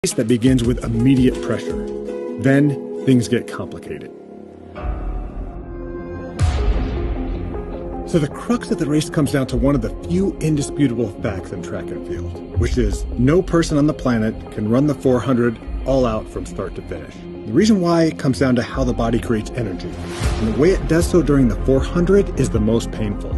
That begins with immediate pressure. Then things get complicated. So the crux of the race comes down to one of the few indisputable facts in track and field, which is no person on the planet can run the 400 all out from start to finish. The reason why comes down to how the body creates energy, and the way it does so during the 400 is the most painful.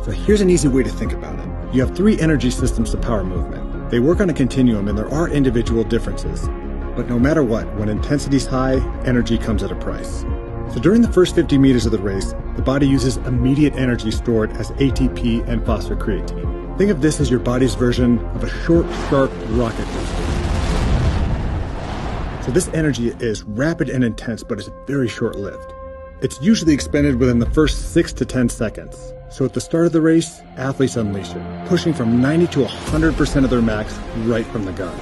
So here's an easy way to think about it. You have three energy systems to power movement. They work on a continuum and there are individual differences. But no matter what, when intensity's high, energy comes at a price. So during the first 50 meters of the race, the body uses immediate energy stored as ATP and phosphocreatine. Think of this as your body's version of a short, sharp rocket booster. So this energy is rapid and intense, but it's very short-lived. It's usually expended within the first 6 to 10 seconds. So at the start of the race, athletes unleash it, pushing from 90 to 100% of their max right from the gun.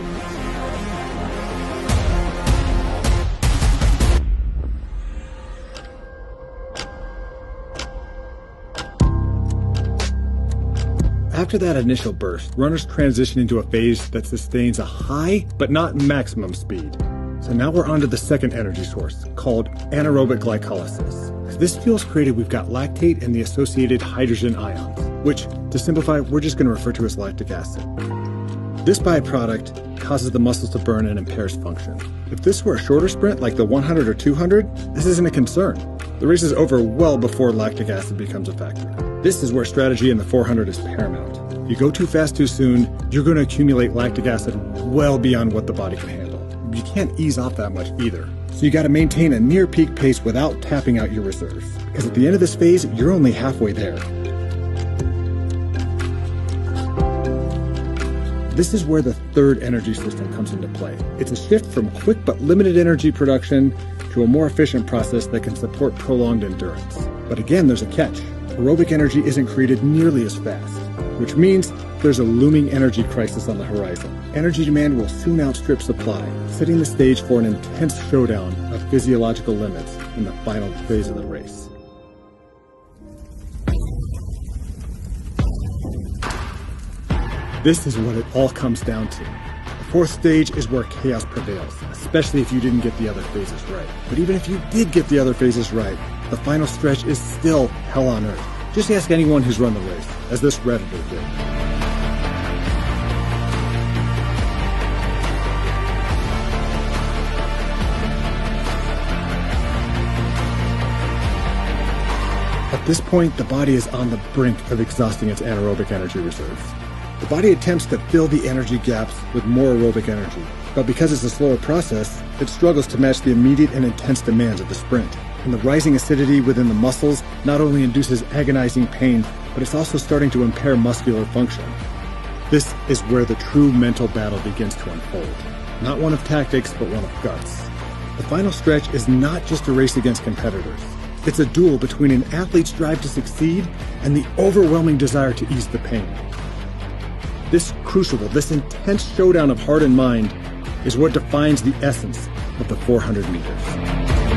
After that initial burst, runners transition into a phase that sustains a high but not maximum speed. So now we're on to the second energy source, called anaerobic glycolysis. As this fuel's created, we've got lactate and the associated hydrogen ions, which, to simplify, we're just going to refer to as lactic acid. This byproduct causes the muscles to burn and impairs function. If this were a shorter sprint, like the 100 or 200, this isn't a concern. The race is over well before lactic acid becomes a factor. This is where strategy in the 400 is paramount. If you go too fast too soon, you're going to accumulate lactic acid well beyond what the body can handle. You can't ease off that much either. So you got to maintain a near peak pace without tapping out your reserves. Because at the end of this phase, you're only halfway there. This is where the third energy system comes into play. It's a shift from quick but limited energy production to a more efficient process that can support prolonged endurance. But again, there's a catch. Aerobic energy isn't created nearly as fast, which means there's a looming energy crisis on the horizon. Energy demand will soon outstrip supply, setting the stage for an intense showdown of physiological limits in the final phase of the race. This is what it all comes down to. The fourth stage is where chaos prevails, especially if you didn't get the other phases right. But even if you did get the other phases right, the final stretch is still hell on earth. Just ask anyone who's run the race, as this Redditor did. At this point, the body is on the brink of exhausting its anaerobic energy reserves. The body attempts to fill the energy gaps with more aerobic energy, but because it's a slower process, it struggles to match the immediate and intense demands of the sprint. And the rising acidity within the muscles not only induces agonizing pain, but it's also starting to impair muscular function. This is where the true mental battle begins to unfold. Not one of tactics, but one of guts. The final stretch is not just a race against competitors. It's a duel between an athlete's drive to succeed and the overwhelming desire to ease the pain. This crucible, this intense showdown of heart and mind is what defines the essence of the 400 meters.